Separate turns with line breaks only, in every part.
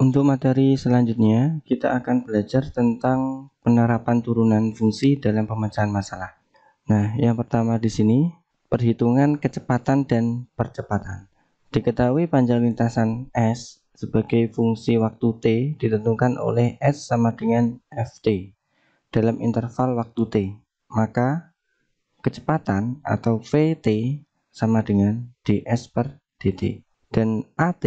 Untuk materi selanjutnya, kita akan belajar tentang penerapan turunan fungsi dalam pemecahan masalah. Nah, yang pertama di sini, perhitungan kecepatan dan percepatan. Diketahui panjang lintasan S sebagai fungsi waktu T ditentukan oleh S sama dengan Ft dalam interval waktu T. Maka, kecepatan atau Vt sama dengan ds per dt. Dan At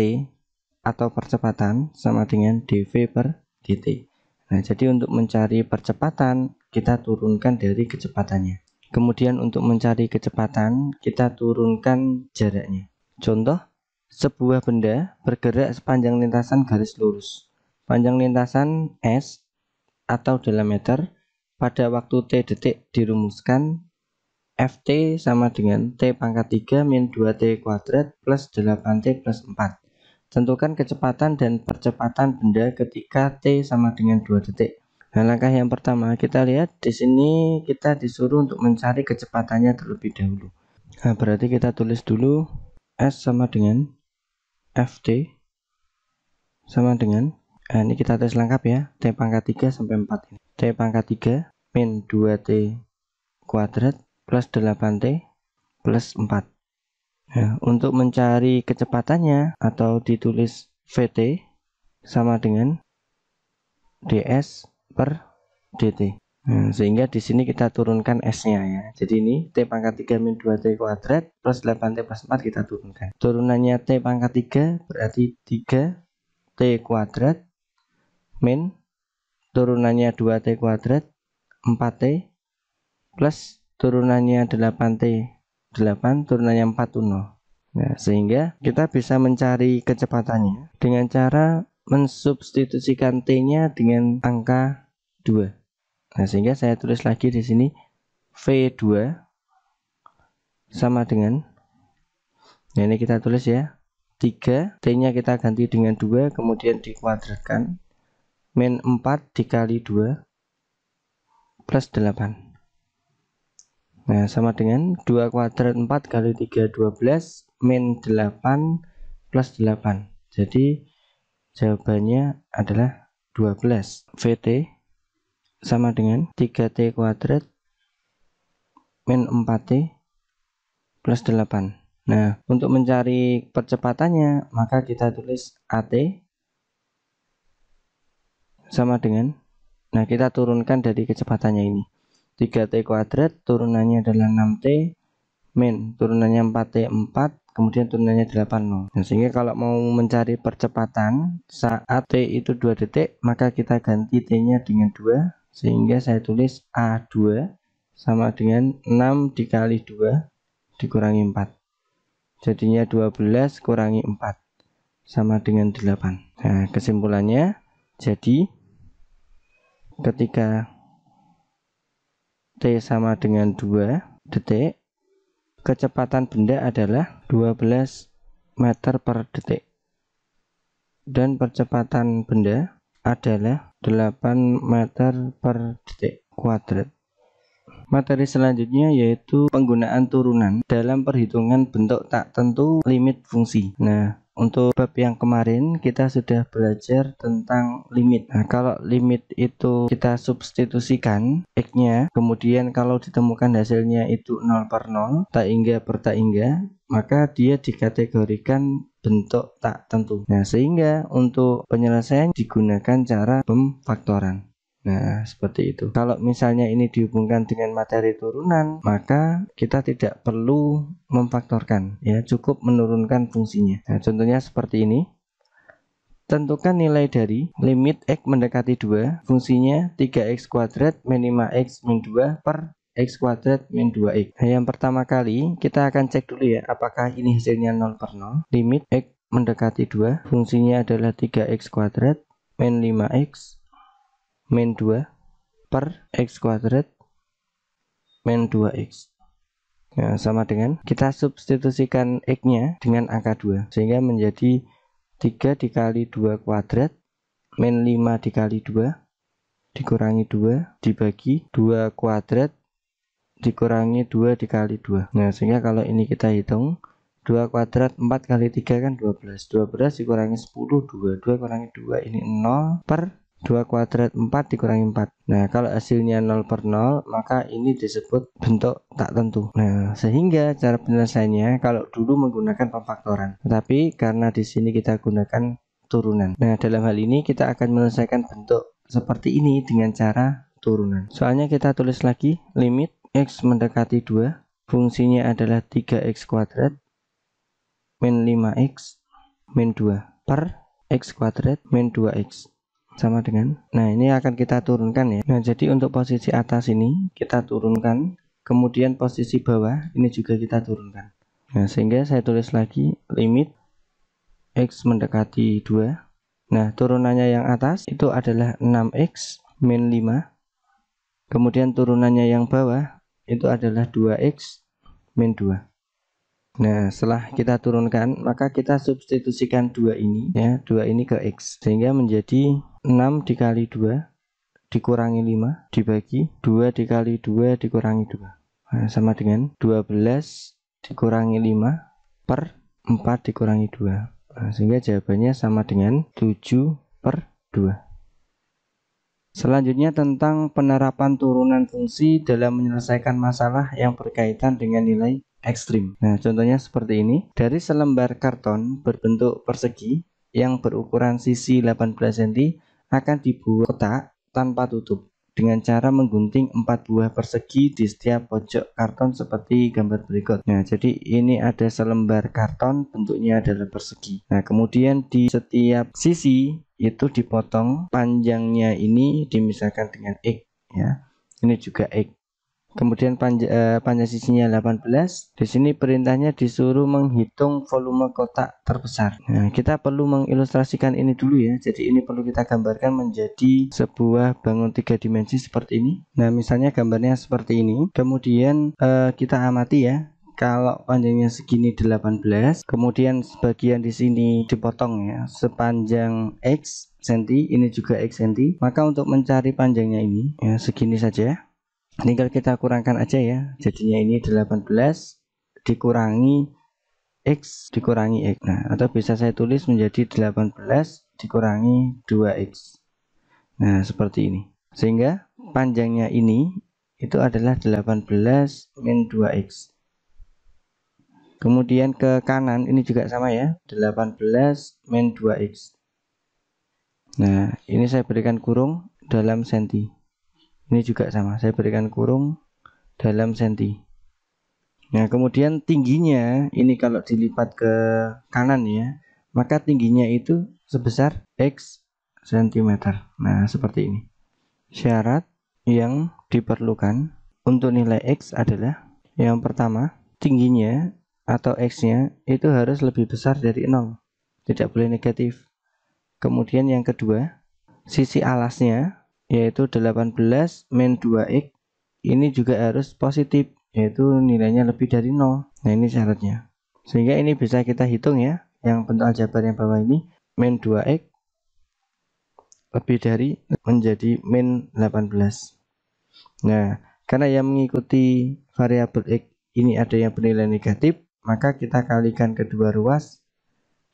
atau percepatan sama dengan dv per dt. Nah, jadi untuk mencari percepatan, kita turunkan dari kecepatannya. Kemudian untuk mencari kecepatan, kita turunkan jaraknya. Contoh, sebuah benda bergerak sepanjang lintasan garis lurus. Panjang lintasan S atau dalam meter pada waktu T detik dirumuskan Ft sama dengan T pangkat 3 min 2T kuadrat plus 8T plus 4. Tentukan kecepatan dan percepatan benda ketika T sama dengan 2 detik. Nah, langkah yang pertama kita lihat di sini kita disuruh untuk mencari kecepatannya terlebih dahulu. Nah, berarti kita tulis dulu S sama dengan Ft sama dengan, ini kita tes lengkap ya, T pangkat 3 sampai 4 ini. T pangkat 3 min 2T kuadrat plus 8T plus 4. Nah, untuk mencari kecepatannya atau ditulis Vt sama dengan ds per dt. Nah, sehingga di sini kita turunkan S-nya ya. Jadi ini T pangkat 3 min 2T kuadrat plus 8T plus 4 kita turunkan. Turunannya T pangkat 3 berarti 3T kuadrat min turunannya 2T kuadrat 4T plus turunannya 8T 8 turunannya 4 0. Nah, sehingga kita bisa mencari kecepatannya dengan cara mensubstitusikan T-nya dengan angka 2. Nah, sehingga saya tulis lagi di sini V2 sama dengan, nah ini kita tulis ya, 3, T-nya kita ganti dengan 2, kemudian dikuadratkan, min 4 dikali 2 plus 8. Nah, sama dengan 2 kuadrat 4 kali 3 12 min 8 plus 8. Jadi jawabannya adalah 12. Vt sama dengan 3T kuadrat min 4T plus 8. Nah, untuk mencari percepatannya maka kita tulis At sama dengan, nah kita turunkan dari kecepatannya ini, 3T kuadrat turunannya adalah 6T min turunannya 4T 4, kemudian turunannya 8 0. Nah, sehingga kalau mau mencari percepatan saat T itu 2 detik, maka kita ganti T-nya dengan 2, sehingga saya tulis A2 sama dengan 6 dikali 2 dikurangi 4. Jadinya 12 kurangi 4 sama dengan 8. Nah, kesimpulannya jadi ketika T sama dengan 2 detik, kecepatan benda adalah 12 meter per detik dan percepatan benda adalah 8 meter per detik kuadrat. Materi selanjutnya yaitu penggunaan turunan dalam perhitungan bentuk tak tentu limit fungsi. Nah, untuk bab yang kemarin kita sudah belajar tentang limit. Nah, kalau limit itu kita substitusikan X-nya, kemudian kalau ditemukan hasilnya itu 0 per 0, tak hingga per tak hingga, maka dia dikategorikan bentuk tak tentu. Nah, sehingga untuk penyelesaian digunakan cara pemfaktoran. Nah, seperti itu. Kalau misalnya ini dihubungkan dengan materi turunan, maka kita tidak perlu memfaktorkan, ya, cukup menurunkan fungsinya. Nah, contohnya seperti ini. Tentukan nilai dari limit X mendekati 2, fungsinya 3X kuadrat min 5X min 2 per X kuadrat min 2X. Nah, yang pertama kali kita akan cek dulu ya, apakah ini hasilnya 0 per 0. Limit X mendekati 2, fungsinya adalah 3X kuadrat min 5X min 2 per X kuadrat min 2X. Nah, sama dengan kita substitusikan X-nya dengan angka 2, sehingga menjadi 3 dikali 2 kuadrat min 5 dikali 2 dikurangi 2 dibagi 2 kuadrat dikurangi 2 dikali 2. Nah, sehingga kalau ini kita hitung 2 kuadrat 4 kali 3 kan 12. 12 dikurangi 10, 2. 2 kurangi 2 ini 0 per 2 kuadrat 4 dikurangi 4. Nah, kalau hasilnya 0 per 0, maka ini disebut bentuk tak tentu. Nah, sehingga cara penyelesaiannya kalau dulu menggunakan pemfaktoran. Tetapi karena di sini kita gunakan turunan. Nah, dalam hal ini kita akan menyelesaikan bentuk seperti ini dengan cara turunan. Soalnya kita tulis lagi limit x mendekati 2, fungsinya adalah 3x kuadrat min 5x min 2 per x kuadrat min 2x sama dengan, nah ini akan kita turunkan ya. Nah, jadi untuk posisi atas ini kita turunkan, kemudian posisi bawah ini juga kita turunkan. Nah, sehingga saya tulis lagi limit x mendekati 2. Nah, turunannya yang atas itu adalah 6x min 5, kemudian turunannya yang bawah itu adalah 2x min 2. Nah, setelah kita turunkan, maka kita substitusikan 2 ini ya, 2 ini ke x, sehingga menjadi 6 dikali 2 dikurangi 5 dibagi 2 dikali 2 dikurangi 2. Nah, sama dengan 12 dikurangi 5 per 4 dikurangi 2. Nah, sehingga jawabannya sama dengan 7 per 2. Selanjutnya tentang penerapan turunan fungsi dalam menyelesaikan masalah yang berkaitan dengan nilai ekstrim. Nah, contohnya seperti ini. Dari selembar karton berbentuk persegi yang berukuran sisi 18 cm akan dibuat kotak tanpa tutup dengan cara menggunting 4 buah persegi di setiap pojok karton seperti gambar berikut. Nah, jadi ini ada selembar karton, bentuknya adalah persegi. Nah, kemudian di setiap sisi itu dipotong, panjangnya ini dimisahkan dengan x ya. Ini juga x. Kemudian panjang sisinya 18. Di sini perintahnya disuruh menghitung volume kotak terbesar. Nah, kita perlu mengilustrasikan ini dulu ya. Jadi ini perlu kita gambarkan menjadi sebuah bangun 3 dimensi seperti ini. Nah, misalnya gambarnya seperti ini. Kemudian kita amati ya. Kalau panjangnya segini 18, kemudian sebagian di sini dipotong ya, sepanjang x cm, ini juga x cm. Maka untuk mencari panjangnya ini ya segini saja. Tinggal kita kurangkan aja ya. Jadinya ini 18 dikurangi x dikurangi x. Nah, atau bisa saya tulis menjadi 18 dikurangi 2x. Nah, seperti ini. Sehingga panjangnya ini itu adalah 18 min 2x. Kemudian ke kanan ini juga sama ya, 18 min 2x. Nah, ini saya berikan kurung dalam senti. Ini juga sama, saya berikan kurung dalam senti. Nah, kemudian tingginya ini kalau dilipat ke kanan ya, maka tingginya itu sebesar x cm. Nah, seperti ini. Syarat yang diperlukan untuk nilai x adalah yang pertama, tingginya atau x-nya itu harus lebih besar dari 0, tidak boleh negatif. Kemudian yang kedua, sisi alasnya yaitu 18 min 2x ini juga harus positif, yaitu nilainya lebih dari 0. Nah, ini syaratnya. Sehingga ini bisa kita hitung ya, yang bentuk aljabar yang bawah ini min 2x lebih dari menjadi min 18. Nah, karena yang mengikuti variabel x ini ada yang bernilai negatif, maka kita kalikan kedua ruas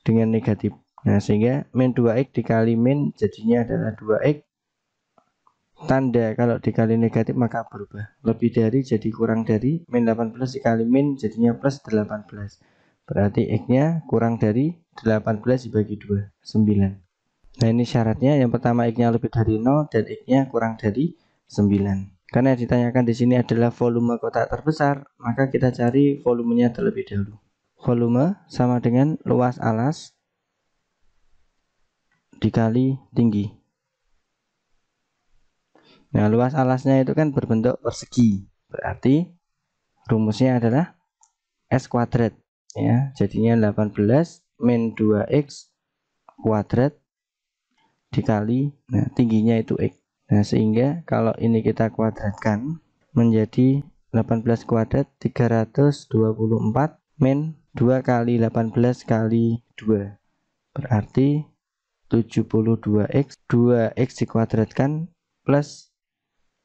dengan negatif. Nah, sehingga min 2x dikali min jadinya adalah 2x. Tanda kalau dikali negatif maka berubah, lebih dari jadi kurang dari, min 18 dikali min jadinya plus 18, berarti x nya kurang dari 18 dibagi 2, 9. Nah, ini syaratnya, yang pertama x nya lebih dari 0 dan x nya kurang dari 9. Karena yang ditanyakan di sini adalah volume kotak terbesar, maka kita cari volumenya terlebih dahulu. Volume sama dengan luas alas dikali tinggi. Nah, luas alasnya itu kan berbentuk persegi, berarti rumusnya adalah S kuadrat ya, jadinya 18 min 2x kuadrat dikali, nah tingginya itu x. Nah, sehingga kalau ini kita kuadratkan menjadi 18 kuadrat 324 min 2 kali 18 kali 2 berarti 72x, 2x dikuadratkan plus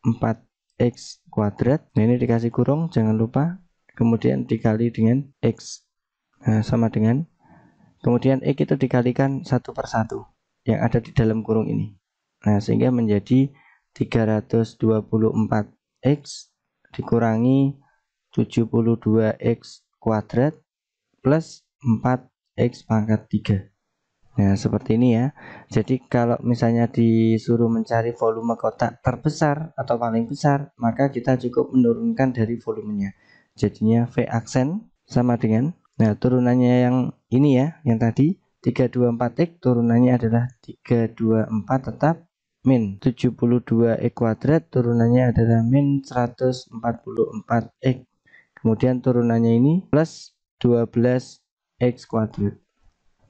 4x kuadrat. Nah, ini dikasih kurung jangan lupa, kemudian dikali dengan x. Nah, sama dengan, kemudian X itu dikalikan 1/1 yang ada di dalam kurung ini. Nah, sehingga menjadi 324X dikurangi 72X kuadrat plus 4X pangkat 3. Nah, seperti ini ya. Jadi kalau misalnya disuruh mencari volume kotak terbesar atau paling besar, maka kita cukup menurunkan dari volumenya. Jadinya V aksen sama dengan, nah turunannya yang ini ya, yang tadi 324X turunannya adalah 324 tetap min 72X kuadrat turunannya adalah min 144X. Kemudian turunannya ini plus 12X kuadrat.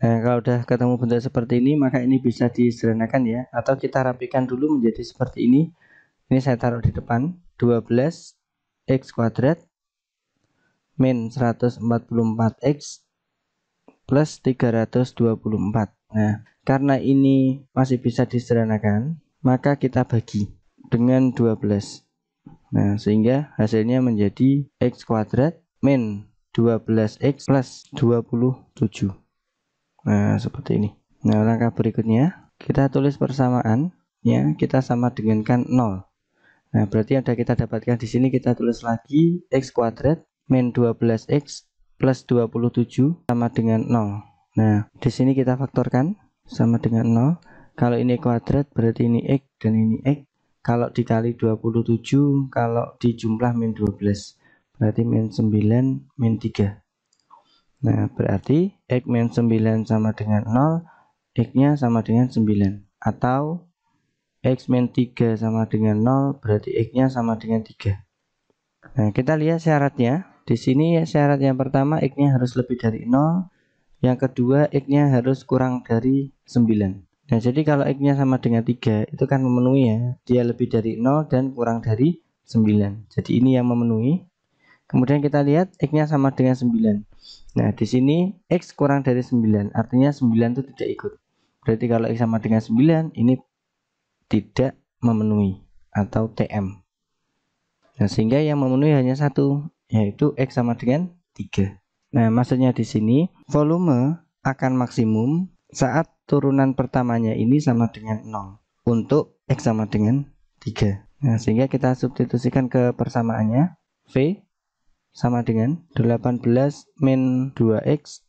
Nah, kalau udah ketemu bentuk seperti ini, maka ini bisa disederhanakan ya, atau kita rapikan dulu menjadi seperti ini. Ini saya taruh di depan, 12X kuadrat min 144X plus 324. Nah, karena ini masih bisa disederhanakan, maka kita bagi dengan 12. Nah, sehingga hasilnya menjadi X kuadrat min 12X plus 27. Nah, seperti ini. Nah, langkah berikutnya kita tulis persamaan ya, kita sama dengankan 0. Nah, berarti ada kita dapatkan di sini, kita tulis lagi X kuadrat min 12X plus 27 sama dengan 0. Nah, di sini kita faktorkan sama dengan 0. Kalau ini kuadrat berarti ini X dan ini X. Kalau dikali 27, kalau dijumlah min 12 berarti min 9 min 3. Nah, berarti X min 9 sama dengan 0, X-nya sama dengan 9. Atau X min 3 sama dengan 0, berarti X-nya sama dengan 3. Nah, kita lihat syaratnya. Di sini ya, syarat yang pertama X-nya harus lebih dari 0. Yang kedua X-nya harus kurang dari 9. Nah, jadi kalau X-nya sama dengan 3, itu kan memenuhi ya. Dia lebih dari 0 dan kurang dari 9. Jadi ini yang memenuhi. Kemudian kita lihat X-nya sama dengan 9. Nah, di sini X kurang dari 9, artinya 9 itu tidak ikut. Berarti kalau X sama dengan 9, ini tidak memenuhi atau TM. Nah, sehingga yang memenuhi hanya satu, yaitu X sama dengan 3. Nah, maksudnya di sini volume akan maksimum saat turunan pertamanya ini sama dengan 0 untuk X sama dengan 3. Nah, sehingga kita substitusikan ke persamaannya. V sama dengan 18 min 2X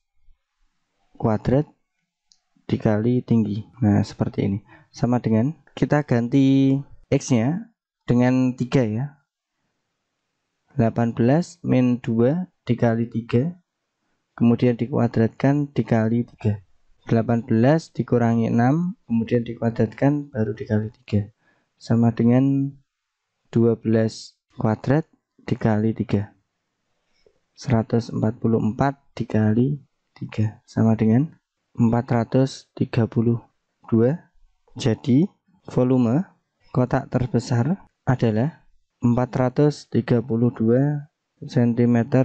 kuadrat dikali tinggi. Nah, seperti ini. Sama dengan, kita ganti X-nya dengan 3 ya. 18 min 2 dikali 3, kemudian dikuadratkan dikali 3. 18 dikurangi 6, kemudian dikuadratkan baru dikali 3. Sama dengan 12 kuadrat dikali 3. 144 dikali 3 sama dengan 432. Jadi volume kotak terbesar adalah 432 cm3.